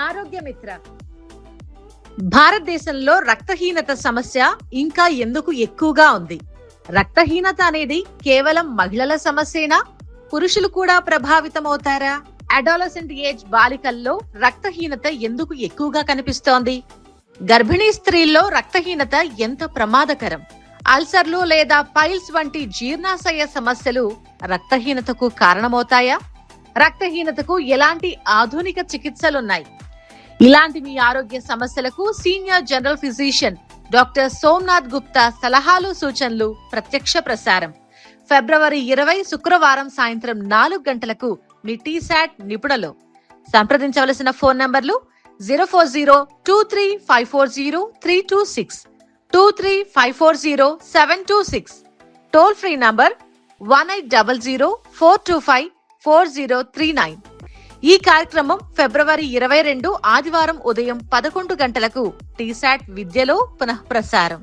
ఆరోగ్య మిత్ర. భారతదేశంలో రక్తహీనత సమస్య ఇంకా ఎందుకు ఎక్కువగా ఉంది? రక్తహీనత అనేది కేవలం మహిళల సమస్యేనా? పురుషులు కూడా ప్రభావితమవుతారా? అడాలసెంట్ ఏజ్ బాలికల్లో రక్తహీనత ఎందుకు ఎక్కువగా కనిపిస్తోంది? గర్భిణీ స్త్రీల్లో రక్తహీనత ఎంత ప్రమాదకరం? అల్సర్లు లేదా పైల్స్ వంటి జీర్ణాశయ సమస్యలు రక్తహీనతకు కారణమవుతాయా? రక్తహీనతకు ఎలాంటి ఆధునిక చికిత్సలున్నాయి? ఇలాంటి మీ ఆరోగ్య సమస్యలకు senior general physician doctor Somnath Gupta సలహాలు సూచనలు ప్రత్యక్ష ప్రసారం ఫిబ్రవరి 20 శుక్రవారం సాయంత్రం 4 గంటలకు మీ టీసాట్ నిపుణులు. సంప్రదించవలసిన ఫోన్ నంబర్లు 04023540326, 23540726, టోల్ ఫ్రీ నంబర్ 180042540339. ఈ కార్యక్రమం ఫిబ్రవరి 22 ఆదివారం ఉదయం 11 గంటలకు టీసాట్ విద్యలో పునఃప్రసారం.